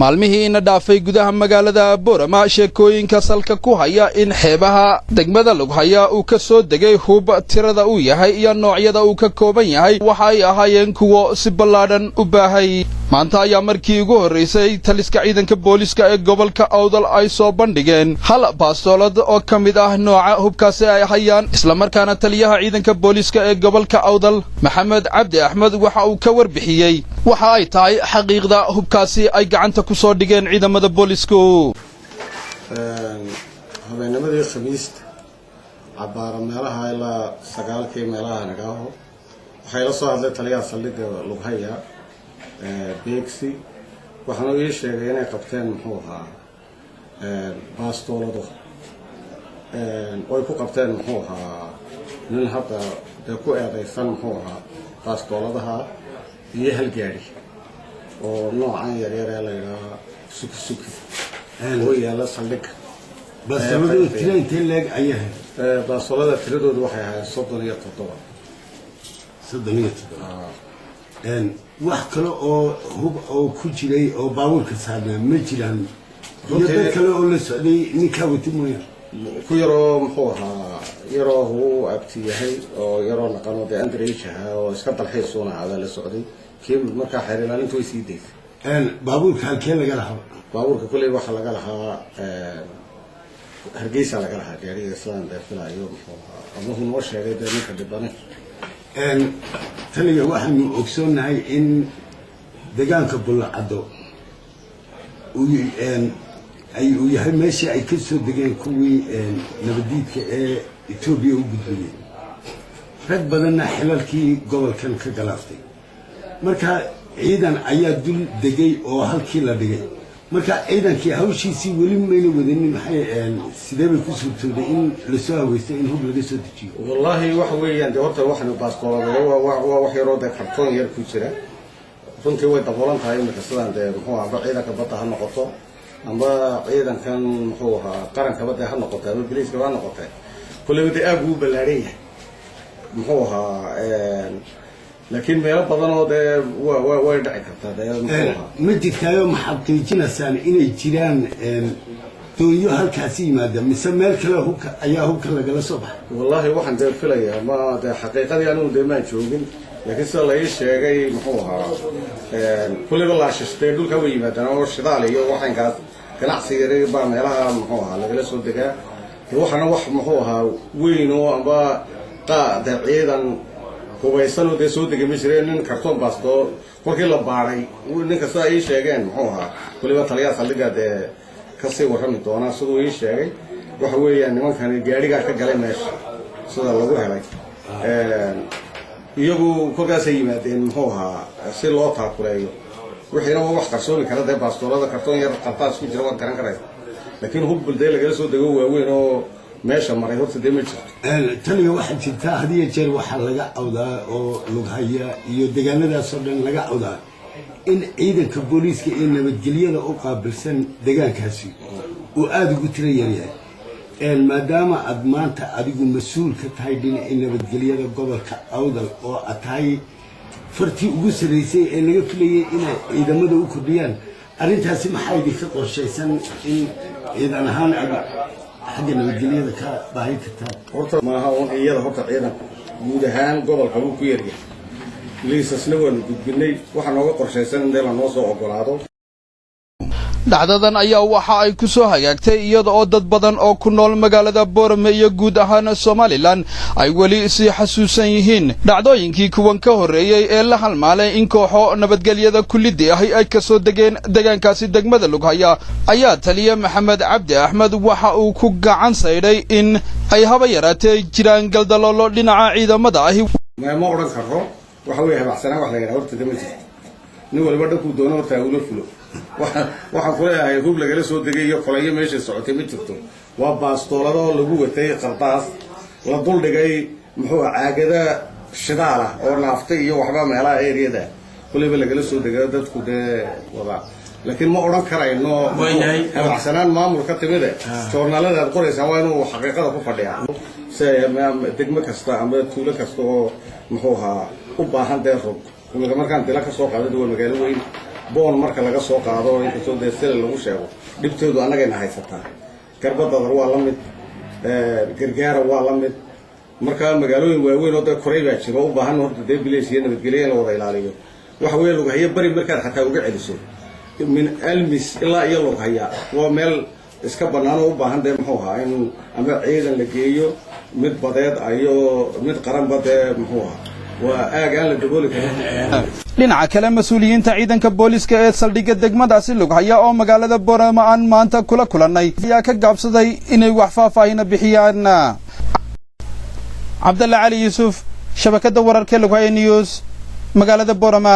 maalmihii ina dhaafay gudaha magaalada Boorama sheekooyinka salka ku haya in xeebaha degmada Lughaya uu ka soo degay hub tirada uu yahay iyo noocyada uu ka kooban yahay waxa ay ahaayeen kuwo si ballaaran u baahay maanta ayaa markii ugu horeysay taliska ciidanka booliska ee gobolka Awdal ay soo bandhigeen hal baastoolad oo kamid ah nooca hubkaasi ay hayaan isla markaana taliyaha ciidanka booliska ee gobolka Awdal Maxamed Cabdi Axmed waxa uu ka warbixiyay waxa ay tahay xaqiiqda hubkaasi ay gacanta ku soo dhigeen ciidamada boolisku habeennimadii Khamiista cabaar meelaha ilaa 9 meelaha nagaho waxay la soo hadlay taliyaha saldhigga Lughaya beegsi waxaanu ii sheegay inay qabteen muxuu ahaa baastoolado way ku qabteen muxuu ahaa nin hadda ku eedaysan muxuu ahaa baastooladaha iyo hal gaari oo noocan yar yar la yiraahdo suki oo yaala saldhigga baastooladu tirada leeg ayahay baastoolada tiradoodu waxay ahayd 37 wax kale oo hub oo ku jiray oo baabuurka saarnaa ma jiraan dad kale oo la socday ninka watiimoya ku yaroo muxuu ahaa yaroo uu abtiyahay oo yaroo naqano Andreeja oo iska dalxiisuna aada la socday kii marka xiriiraalintu way sii deysay baabuurka halkee laga lahaa baabuurka kulay waxa laga lahaa Hargeysa laga lahaa gaariga islaan deefilayo muxuu ahaa ama uu noo sheegay ninka dhibane taliya waxaanu ogsoonahay in deegaanka Bulacado uu yahay meeshii ay ka soo degeen kuwii nabadiidka ee Itoobiya u gudbiyay rag badanna xilalkii gobolkan ka galaaftay marka ciidan ayaa dul degay oo halkii la dhigay marka ciidankii hawshiisii weli mayna wadanin maxay sidee bay ku suurtooday in la soo haweystay in hub laga soo dejiyo wallahi wax weeyaan horta waxaan baastoolada waa wax yaroo kartoon yar ku jira runtii way daboolan tahay marka sidaan muxuu ahaa ciidanka badda ha noqoto amba ciidankan muxuu ahaa qaranka badda ha noqoto ama booliiska ha noqoto kulleed aad u ballaaran yahay muxuu ahaa laakiin meel badan oo way dhici kartaa ma jirtaayo maxaqiijinaysan inay jiraan dooyo halkaas yimaada mise meel kale hubka ayaa hubka laga soo baxay wallahi waxaan filayaa ma xaqiiqadii aanu ma joogin laakiin sida la ii sheegay muxuu ahaa kulli la shistay dhulka way yimaadaan oo shidaal iyo waxankaas ganacsiga baa meelaha muxuu ahaa laga soo degaa waxana wax muxuu ahaa weyn oo amba qaad ciidan hubaysan oo soo degay misreen nin kartoon baasto markii la baaray ninka sida ay sheegeen muxuu ahaa waliba taliyaha saldhigga ka sii warrami doona sidoo ay sheegay waxa weeyaan nimankan gaariga ka galay meesha sida lagu helay iyagu kolkaas ay yimaadeen muxuu ahaa si loo taakuleeyo wixii wax qarsoon kara baastoolada kartoon yar qantaas ku jira waan garan karay laakiin hub bulday laga soo dego waaweyn oo meesha maray horta damage taliya waxa jirta hadiye jeer waxa laga awdaa oo Lughaya iyo deegaanadaas oo dhan laga awdaa in ciidanka booliiska ee nabadgelyada u qaabilsan deegaankaasi oo aad ugu tira yahay maadaama aad maanta adigu mas'uul ka tahay dhinaca nabadgelyada gobolka Awdal oo ataay fartii ugu sareysay ee laga filayay in ciidamada u kordhiyaan arintaasi maxay idinka qorshaysan in ciidan ahaan حاجة نبدلية ذكاء باهي كتاب. horta maaha oo iyada horta ciidan guud ahaan gobolka uu ku yaryahay liisasna waan gudbinay waxa nooga qorshaysan in la noo soo ogolaado dhacdadan ayaa waxa ay ku soo hagaagtay iyada oo dad badan oo ku nool magaalada Boorama iyo guud ahaan Soomaaliland ay wali si xasuusan yihiin dhacdooyinkii kuwan ka horeeyay ee la halmaalay in kooxo nabadgelyada kullidii ay ka soo degeen deegaankaasi degmada Lughaya ayaa taliye Maxamed Cabdi Axmed waxa uu ku gacan sayday in ay haba yaraatay jiraan galdaloolo dhinaca ciidamada ahi ma oran karo waxa weey habacsanaa wax laga horta damajid nin walba dhaqu doono taawulo fulo waxa ku leeyahay hub laga soo degay iyo qolayo meesha socotay ma jirto waa baastoolado lagu watay qardaas la dul dhigay muxuu caagada shidaala oo naaftay iyo waxba meelaha eeriyada kulliba laga soo degay dadku wada laakiin ma oran karayno habacsanaan maamulka timida joornaalada qoraysan waa inuu xaqiiqada ku fadhiyaa degmo kasta ama tuulo kasta oo muxuu ahaa u baahan rog markaan dila ka soo qaaday magaalo weyn boon marka laga soo qaado inkastoo deesel lagu sheego dhibtoodu anagayna haysataa garbadada waa la mid gargaara waa la mid marka magaalooyin waaweyn oo dad koray baa jiro u baahan horta deebileys iyo nabadgelyo la wada ilaaliyo waxa weeye lagu hayo bari markaad xataa uga celiso min almis ilaa iyo lagu haya waa meel iska banaan oo u baahan de muxuu ahaa in ama ciidan la geeyo mid badeed ayo mid qaran bade muxuu ahaa waa aagaan la dabooli karo dhinaca kale mas'uuliyiinta ciidanka booliska ee saldhigga degmadaasi Lughaya oo magaalada Boorama aan maanta kula kulanay ayaa ka gaabsaday inay wax faahfaahin bixiyaan Abdalla Ali Yusuf shabakada wararka Lughaya News magaalada Boorama